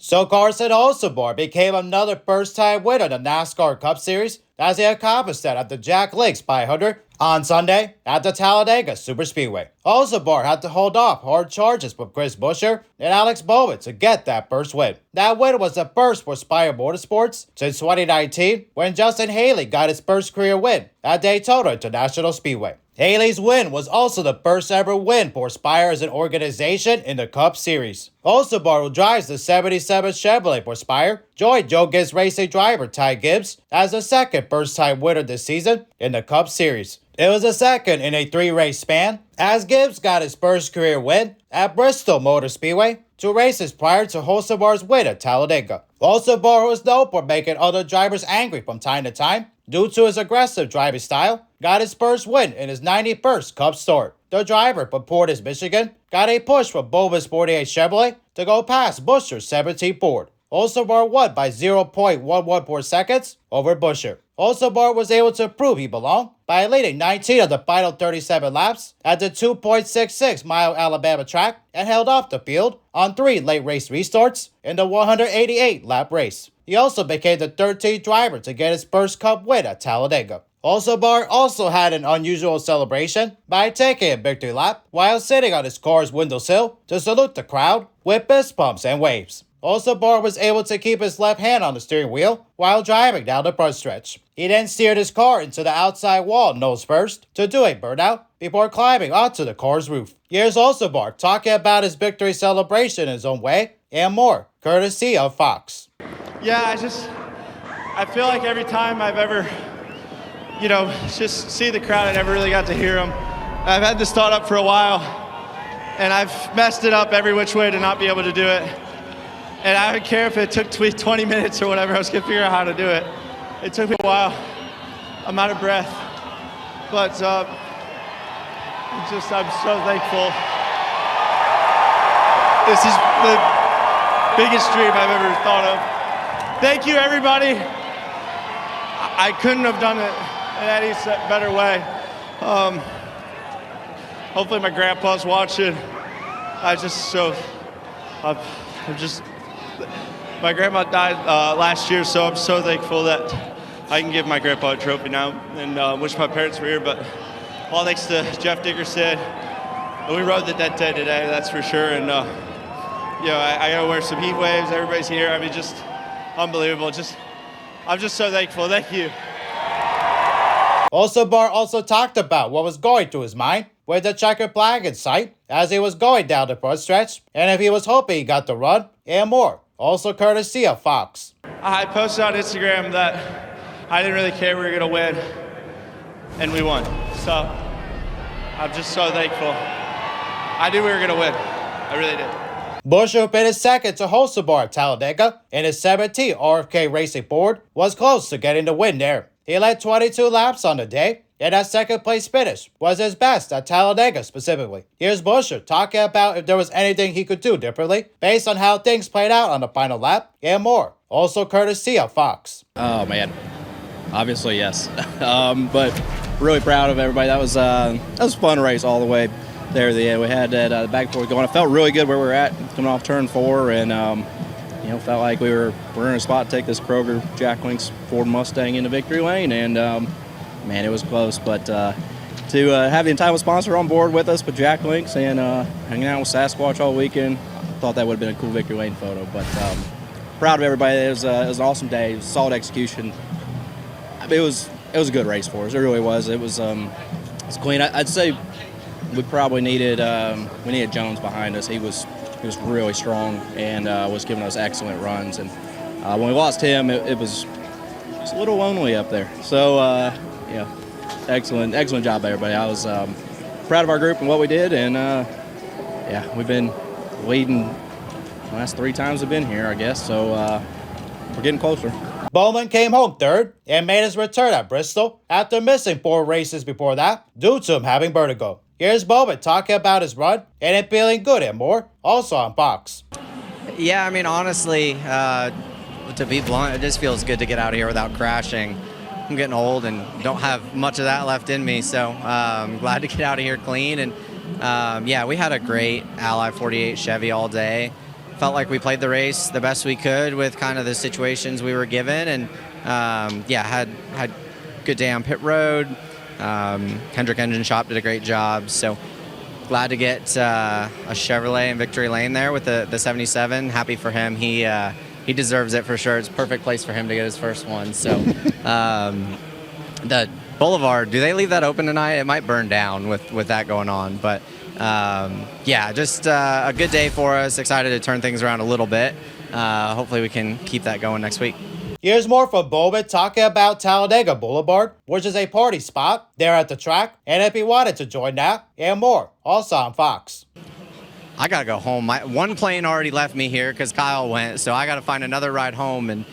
So Carson Hocevar became another first-time winner in the NASCAR Cup Series as he accomplished that at the Jack Links 500 on Sunday at the Talladega Superspeedway. Hocevar had to hold off hard charges from Chris Buescher and Alex Bowman to get that first win. That win was the first for Spire Motorsports since 2019 when Justin Haley got his first career win at Daytona International Speedway. Haley's win was also the first ever win for Spire as an organization in the Cup Series. Hocevar, who drives the 77 Chevrolet for Spire, joined Joe Gibbs Racing driver Ty Gibbs as the second first-time winner this season in the Cup Series. It was the second in a 3-race span, as Gibbs got his first career win at Bristol Motor Speedway 2 races prior to Hocevar's win at Talladega. Hocevar, was known for making other drivers angry from time to time due to his aggressive driving style, got his first win in his 91st Cup start. The driver from Portage, Michigan, got a push from Bowman's 48 Chevrolet to go past Buescher's 17 Ford. Hocevar won by 0.114 seconds over Buescher. Hocevar was able to prove he belonged by leading 19 of the final 37 laps at the 2.66-mile Alabama track and held off the field on 3 late race restarts in the 188-lap race. He also became the 13th driver to get his first Cup win at Talladega. Hocevar also had an unusual celebration by taking a victory lap while sitting on his car's windowsill to salute the crowd with fist pumps and waves. Hocevar was able to keep his left hand on the steering wheel while driving down the front stretch. He then steered his car into the outside wall nose first to do a burnout before climbing onto the car's roof. Here's Hocevar talking about his victory celebration in his own way and more, courtesy of Fox. Yeah, I feel like every time I've ever, just see the crowd, I never really got to hear them. I've had this thought up for a while, and I've messed it up every which way to not be able to do it. And I don't care if it took 20 minutes or whatever, I was going to figure out how to do it. It took me a while. I'm out of breath. But I'm so thankful. This is the biggest dream I've ever thought of. Thank you, everybody. I couldn't have done it in any better way. Hopefully my grandpa's watching. My grandma died last year, so I'm so thankful that I can give my grandpa a trophy now and wish my parents were here. But all thanks to Jeff Dickerson. We rode the dead day today, that's for sure. And I gotta wear some heat waves. Everybody's here. I mean, just unbelievable. I'm just so thankful. Thank you. Hocevar also talked about what was going through his mind with the checkered flag in sight as he was going down the front stretch, and if he was hoping he got the run, and more. Also courtesy of Fox. I posted on Instagram that I didn't really care we were gonna win, and we won. So I'm just so thankful. I knew we were gonna win. I really did. Buescher finished second to Hocevar at Talladega, and his 17 RFK Racing Ford was close to getting the win there. He led 22 laps on the day, and that second place finish was his best at Talladega specifically. Here's Buescher talking about if there was anything he could do differently based on how things played out on the final lap and more. Also courtesy of Fox. Oh man, obviously yes. But really proud of everybody. That was a fun race all the way there. We had that back and forth going. It felt really good where we were at coming off turn 4, and felt like we're in a spot to take this Kroger Jack Links Ford Mustang into victory lane, and man, it was close. But to have the entitlement sponsor on board with us with Jack Links and hanging out with Sasquatch all weekend, I thought that would have been a cool victory lane photo. But proud of everybody. It was an awesome day. It was solid execution. It was a good race for us. It really was. It was clean. I'd say we probably needed Jones behind us. He was really strong and was giving us excellent runs. And when we lost him, it was a little lonely up there. So, excellent job, everybody. I was proud of our group and what we did. And, we've been leading the last 3 times we've been here, I guess. So we're getting closer. Bowman came home third and made his return at Bristol after missing 4 races before that due to him having vertigo. Here's Bowman talking about his run and it feeling good and more, also on Fox. Yeah, I mean, honestly, to be blunt, it just feels good to get out of here without crashing. I'm getting old and don't have much of that left in me, so I'm glad to get out of here clean. And we had a great Ally 48 Chevy all day. felt like we played the race the best we could with kind of the situations we were given, and had good day on pit road. Kendrick Engine Shop did a great job, so glad to get a Chevrolet in victory lane there with the 77. Happy for him. He deserves it for sure. It's a perfect place for him to get his first one. So the Boulevard, do they leave that open tonight? It might burn down with that going on, but just a good day for us. Excited to turn things around a little bit. Hopefully we can keep that going next week. Here's more from Bowman talking about Talladega Boulevard, which is a party spot there at the track, and if he wanted to join that and more, also on Fox. I gotta go home. One plane already left me here because Kyle went, so I gotta find another ride home. And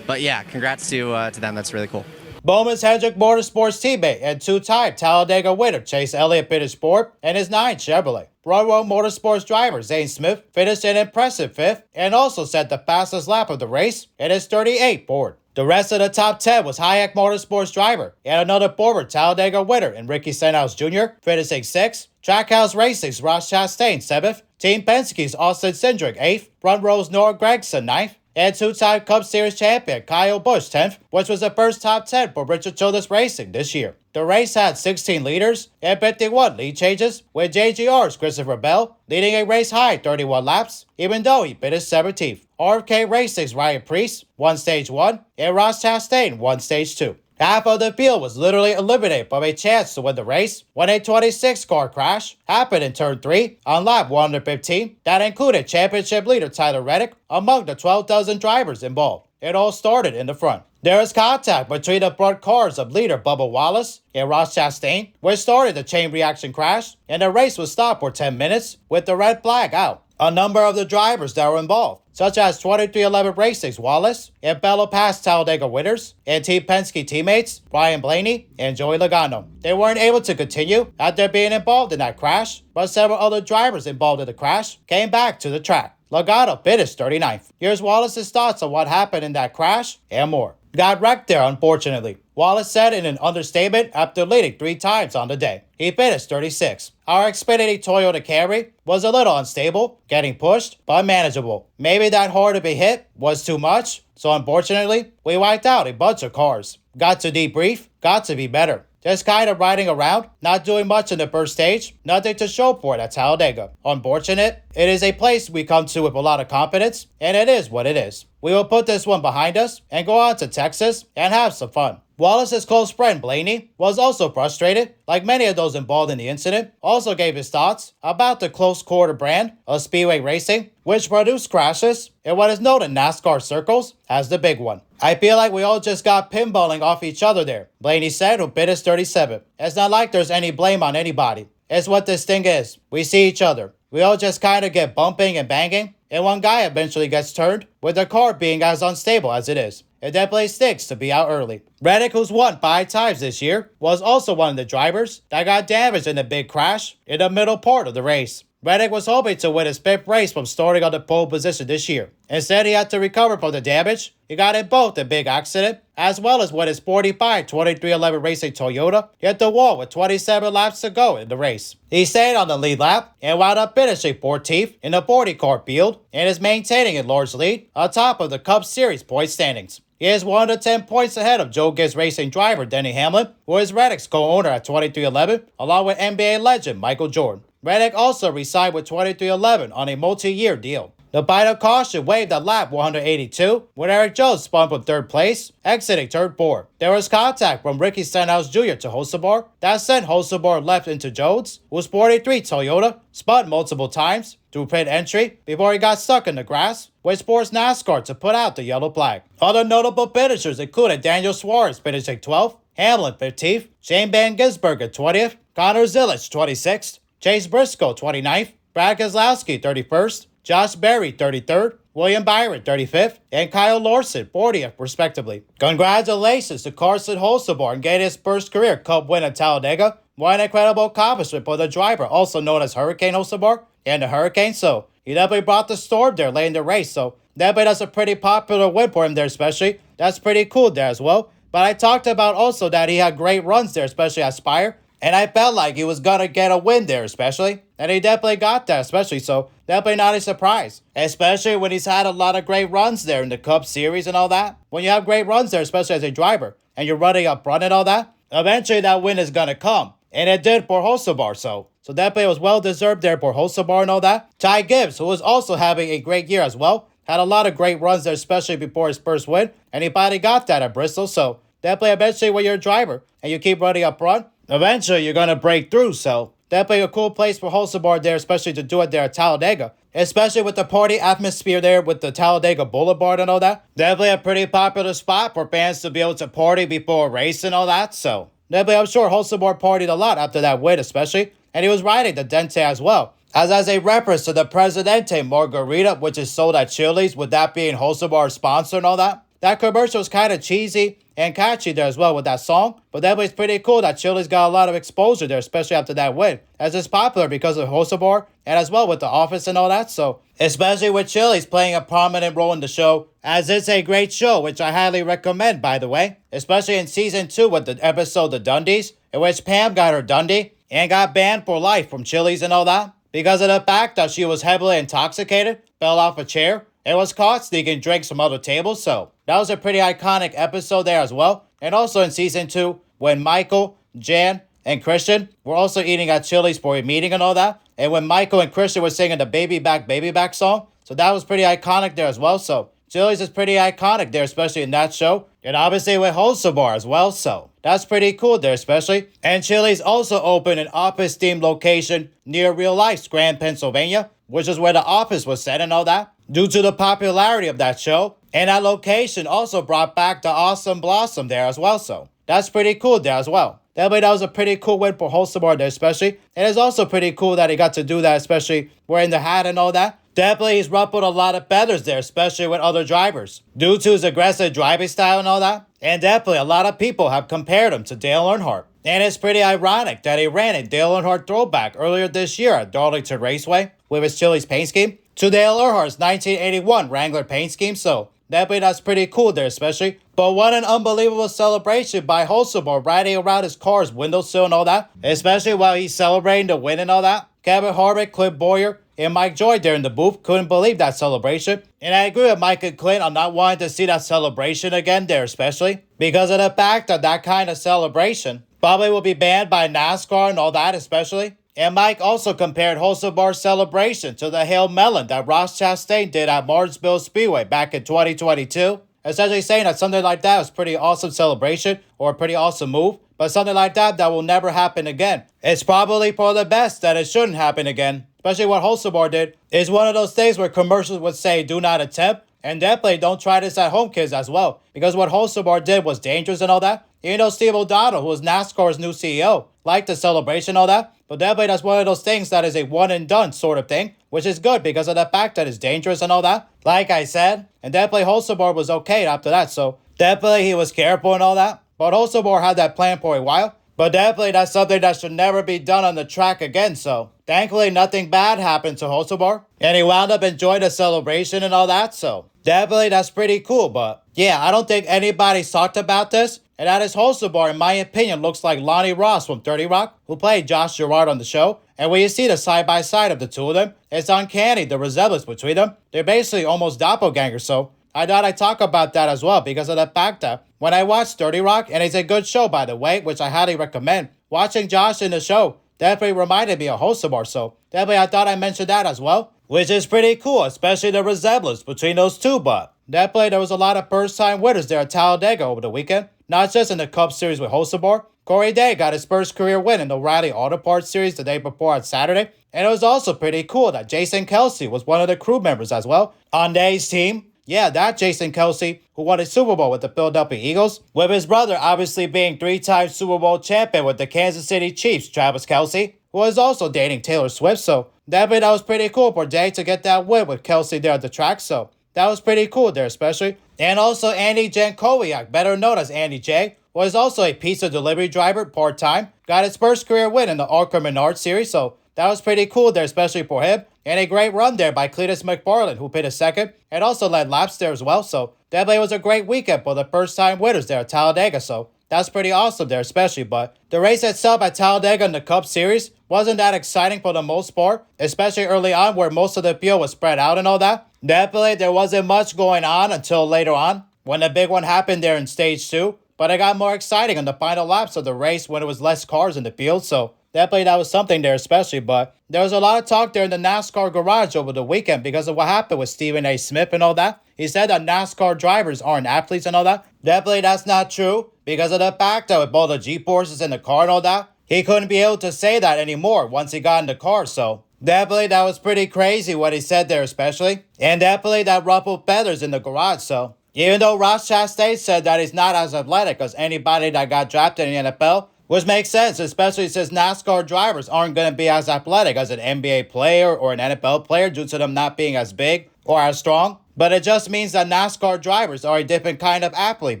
but yeah, congrats to them. That's really cool. Bowman's Hendrick Motorsports teammate and two-time Talladega winner Chase Elliott finished fourth in his 9 Chevrolet. Royal Motorsports driver Zane Smith finished an impressive 5th and also set the fastest lap of the race in his 38 Ford. The rest of the top 10 was Hayek Motorsports driver and another former Talladega winner in Ricky Stenhouse Jr. finishing 6th, Trackhouse Racing's Ross Chastain 7th, Team Penske's Austin Cindric 8th, Front Row's Noah Gragson 9th, and two-time Cup Series champion Kyle Busch 10th, which was the first top 10 for Richard Childress Racing this year. The race had 16 leaders and 51 lead changes, with JGR's Christopher Bell leading a race-high 31 laps, even though he finished 17th. RFK Racing's Ryan Preece won Stage 1, and Ross Chastain won Stage 2. Half of the field was literally eliminated from a chance to win the race when a 26-car crash happened in Turn 3 on lap 115 that included championship leader Tyler Reddick among the 12 dozen drivers involved. It all started in the front. There was contact between the front cars of leader Bubba Wallace and Ross Chastain, which started the chain reaction crash, and the race was stopped for 10 minutes with the red flag out. A number of the drivers that were involved, such as 2311 Racing's Wallace and fellow past Talladega winners and Team Penske teammates Brian Blaney and Joey Logano. They weren't able to continue after being involved in that crash, but several other drivers involved in the crash came back to the track. Logano finished 39th. Here's Wallace's thoughts on what happened in that crash and more. Got wrecked there, unfortunately, Wallace said in an understatement after leading 3 times on the day. He finished 36th. Our Xfinity Toyota Camry was a little unstable, getting pushed, but manageable. Maybe that hard to be hit was too much, so unfortunately, we wiped out a bunch of cars. Got to debrief, got to be better. Just kind of riding around, not doing much in the first stage, nothing to show for it at Talladega. Unfortunate, it is a place we come to with a lot of confidence, and it is what it is. We will put this one behind us and go on to Texas and have some fun. Wallace's close friend Blaney was also frustrated, like many of those involved in the incident, also gave his thoughts about the close quarter brand of speedway racing, which produced crashes in what is known in NASCAR circles as the big one. I feel like we all just got pinballing off each other there, Blaney said, who finished 37. It's not like there's any blame on anybody. It's what this thing is. We see each other. We all just kind of get bumping and banging, and one guy eventually gets turned, with the car being as unstable as it is. It definitely stinks to be out early. Reddick, who's won 5 times this year, was also one of the drivers that got damaged in the big crash in the middle part of the race. Reddick was hoping to win his 5th race from starting on the pole position this year. Instead, he had to recover from the damage he got in both the big accident, as well as when his 45 2311 Racing Toyota hit the wall with 27 laps to go in the race. He stayed on the lead lap and wound up finishing 14th in the 40-car field and is maintaining a large lead atop of the Cup Series point standings. He is 1 of 10 points ahead of Joe Gibbs Racing driver Denny Hamlin, who is Reddick's co-owner at 2311, along with NBA legend Michael Jordan. Reddick also re-signed with 2311 on a multi-year deal. The final caution waved at lap 182 when Eric Jones spun from 3rd place, exiting turn 4. There was contact from Ricky Stenhouse Jr. to Hocevar that sent Hocevar left into Jones, whose 43 Toyota spun multiple times through pit entry before he got stuck in the grass, which forced NASCAR to put out the yellow flag. Other notable finishers included Daniel Suarez finishing 12th, Hamlin 15th, Shane Van Gisbergen 20th, Connor Zilisch 26th, Chase Briscoe 29th, Brad Keselowski 31st, Josh Berry 33rd, William Byron 35th, and Kyle Larson 40th, respectively. Congratulations to Carson Hocevar on getting his first career Cup win at Talladega. What an incredible accomplishment for the driver, also known as Hurricane Hocevar and the Hurricane. So he definitely brought the storm there late in the race. So definitely that's a pretty popular win for him there, especially. That's pretty cool there as well. But I talked about also that he had great runs there, especially at Spire. And I felt like he was going to get a win there, especially. And he definitely got that, especially. So definitely not a surprise. Especially when he's had a lot of great runs there in the Cup Series and all that. When you have great runs there, especially as a driver, and you're running up front and all that, eventually that win is gonna come. And it did for Hocevar, so definitely it was well deserved there for Hocevar and all that. Ty Gibbs, who was also having a great year as well, had a lot of great runs there, especially before his first win, and he finally got that at Bristol, so definitely eventually when you're a driver and you keep running up front, eventually you're gonna break through, so definitely a cool place for Hocevar there, especially to do it there at Talladega. Especially with the party atmosphere there with the Talladega Boulevard and all that. Definitely a pretty popular spot for fans to be able to party before a race and all that, so definitely I'm sure Hocevar partied a lot after that win especially, and he was riding the Dente as well. As a reference to the Presidente Margarita, which is sold at Chili's, with that being Hocevar's sponsor and all that. That commercial was kind of cheesy and catchy there as well with that song, but definitely it's pretty cool that Chili's got a lot of exposure there, especially after that win, as it's popular because of Hocevar and as well with The Office and all that, so especially with Chili's playing a prominent role in the show, as it's a great show, which I highly recommend, by the way, especially in season 2 with the episode The Dundies, in which Pam got her Dundee and got banned for life from Chili's and all that, because of the fact that she was heavily intoxicated, fell off a chair, and was caught sneaking drinks from other tables, so that was a pretty iconic episode there as well. And also in season 2, when Michael, Jan, and Christian were also eating at Chili's for a meeting and all that, and when Michael and Christian were singing the Baby Back song, so that was pretty iconic there as well, so Chili's is pretty iconic there, especially in that show, and obviously with Hocevar as well, so that's pretty cool there especially. And Chili's also opened an office-themed location near real life Scranton, Pennsylvania, which is where The Office was set and all that, due to the popularity of that show. And that location also brought back the Awesome Blossom there as well, so that's pretty cool there as well. Definitely that was a pretty cool win for Hocevar there especially. And it's also pretty cool that he got to do that, especially wearing the hat and all that. Definitely he's ruffled a lot of feathers there, especially with other drivers, due to his aggressive driving style and all that. And definitely a lot of people have compared him to Dale Earnhardt. And it's pretty ironic that he ran a Dale Earnhardt throwback earlier this year at Darlington Raceway with his Chili's paint scheme to Dale Earnhardt's 1981 Wrangler paint scheme, so definitely that's pretty cool there especially. But what an unbelievable celebration by Hocevar riding around his car's windowsill and all that, especially while he's celebrating the win and all that. Kevin Harvick, Clint Boyer, and Mike Joy there in the booth couldn't believe that celebration. And I agree with Mike and Clint on not wanting to see that celebration again there especially, because of the fact that that kind of celebration probably will be banned by NASCAR and all that especially. And Mike also compared Hocevar's celebration to the Hail Melon that Ross Chastain did at Martinsville Speedway back in 2022. Essentially saying that something like that was a pretty awesome celebration or a pretty awesome move, but something like that will never happen again. It's probably for the best that it shouldn't happen again. Especially what Hocevar did is one of those things where commercials would say do not attempt, and definitely don't try this at home, kids, as well. Because what Hocevar did was dangerous and all that. Even though Steve O'Donnell, who was NASCAR's new CEO, liked the celebration and all that, but definitely that's one of those things that is a one and done sort of thing, which is good because of the fact that it's dangerous and all that. Like I said, and definitely Hocevar was okay after that, so definitely he was careful and all that. But Hocevar had that plan for a while, but definitely that's something that should never be done on the track again, so thankfully nothing bad happened to Hocevar, and he wound up enjoying the celebration and all that, so definitely that's pretty cool. But yeah, I don't think anybody's talked about this, and that is Hocevar, in my opinion, looks like Lonnie Ross from 30 Rock, who played Josh Girard on the show. And when you see the side-by-side of the two of them, it's uncanny, the resemblance between them. They're basically almost doppelgangers, so I thought I'd talk about that as well because of the fact that when I watched 30 Rock, and it's a good show, by the way, which I highly recommend, watching Josh in the show definitely reminded me of Hocevar, so definitely I thought I mentioned that as well, which is pretty cool, especially the resemblance between those two. But definitely there was a lot of first-time winners there at Talladega over the weekend, not just in the Cup Series with Hocevar. Corey Day got his first career win in the O'Reilly Auto Parts Series the day before on Saturday, and it was also pretty cool that Jason Kelsey was one of the crew members as well on Day's team. Yeah, that Jason Kelsey, who won a Super Bowl with the Philadelphia Eagles, with his brother obviously being three-time Super Bowl champion with the Kansas City Chiefs, Travis Kelsey, who was also dating Taylor Swift, so definitely that was pretty cool for Day to get that win with Kelsey there at the track, so that was pretty cool there especially. And also Andy Jankowiak, better known as Andy J, was also a pizza delivery driver part-time, got his first career win in the Arkham Menard Series, so that was pretty cool there, especially for him. And a great run there by Cletus McFarland, who pitted second and also led laps there as well. So definitely was a great weekend for the first-time winners there at Talladega. So that's pretty awesome there, especially. But the race itself at Talladega in the Cup Series wasn't that exciting for the most part, especially early on where most of the field was spread out and all that. Definitely, there wasn't much going on until later on when the big one happened there in stage 2. But it got more exciting in the final laps of the race when it was less cars in the field. So definitely that was something there, especially. But there was a lot of talk there in the NASCAR garage over the weekend because of what happened with Stephen A. Smith and all that. He said that NASCAR drivers aren't athletes and all that. Definitely that's not true because of the fact that with all the G-forces in the car and all that, he couldn't be able to say that anymore once he got in the car. So definitely that was pretty crazy what he said there, especially. And definitely that ruffled feathers in the garage. So even though Ross Chastain said that he's not as athletic as anybody that got drafted in the NFL, which makes sense, especially since NASCAR drivers aren't going to be as athletic as an NBA player or an NFL player due to them not being as big or as strong. But it just means that NASCAR drivers are a different kind of athlete.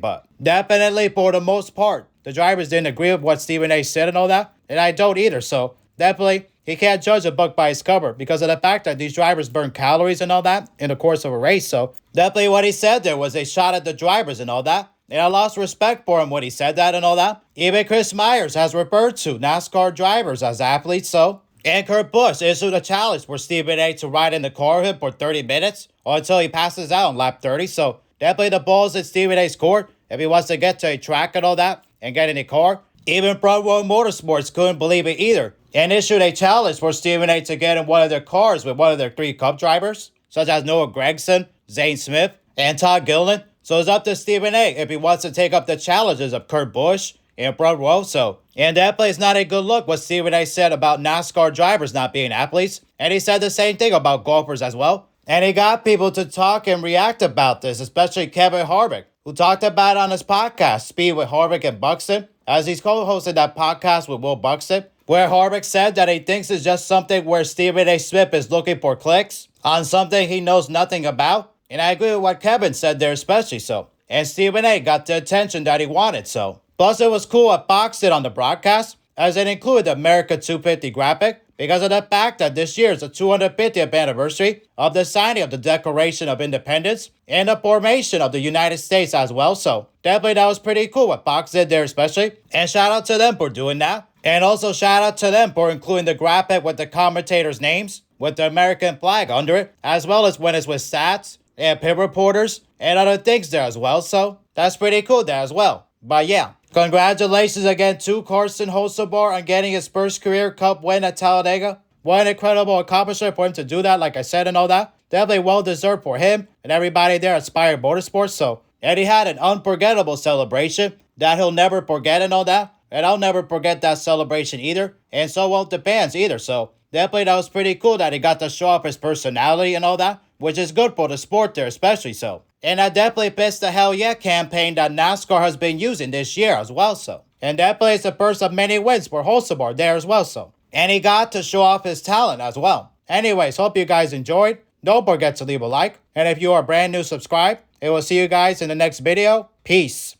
But definitely for the most part, the drivers didn't agree with what Stephen A. said and all that. And I don't either. So definitely he can't judge a book by its cover because of the fact that these drivers burn calories and all that in the course of a race. So definitely what he said there was a shot at the drivers and all that. And I lost respect for him when he said that and all that. Even Chris Myers has referred to NASCAR drivers as athletes, so. And Kurt Busch issued a challenge for Stephen A. to ride in the car with him for 30 minutes or until he passes out on lap 30. So definitely the ball's in Stephen A.'s court if he wants to get to a track and all that and get in a car. Even Front Row Motorsports couldn't believe it either and issued a challenge for Stephen A. to get in one of their cars with one of their 3 Cup drivers, such as Noah Gragson, Zane Smith, and Todd Gilliland. So it's up to Stephen A. if he wants to take up the challenges of Kurt Busch and Front Row. So, and definitely it's not a good look what Stephen A. said about NASCAR drivers not being athletes. And he said the same thing about golfers as well. And he got people to talk and react about this, especially Kevin Harvick, who talked about it on his podcast, Speed with Harvick and Buxton, as he's co-hosted that podcast with Will Buxton, where Harvick said that he thinks it's just something where Stephen A. Smith is looking for clicks on something he knows nothing about. And I agree with what Kevin said there, especially so. And Stephen A. got the attention that he wanted, so. Plus, it was cool what Fox did on the broadcast, as it included the America 250 graphic, because of the fact that this year is the 250th anniversary of the signing of the Declaration of Independence and the formation of the United States as well. So, definitely that was pretty cool what Fox did there, especially. And shout out to them for doing that. And also shout out to them for including the graphic with the commentators' names, with the American flag under it, as well as when it's with stats and pit reporters and other things there as well. So that's pretty cool there as well. But yeah, congratulations again to Carson Hocevar on getting his first career Cup win at Talladega. What an incredible accomplishment for him to do that, like I said, and all that. Definitely well deserved for him and everybody there at Spire Motorsports. So, and he had an unforgettable celebration that he'll never forget and all that. And I'll never forget that celebration either. And so won't the fans either. So definitely that was pretty cool that he got to show off his personality and all that, which is good for the sport there, especially so. And that definitely fits the Hell Yeah campaign that NASCAR has been using this year as well, so. And definitely it's the first of many wins for Hocevar there as well, so. And he got to show off his talent as well. Anyways, hope you guys enjoyed. Don't forget to leave a like. And if you are brand new, subscribe. And we'll see you guys in the next video. Peace.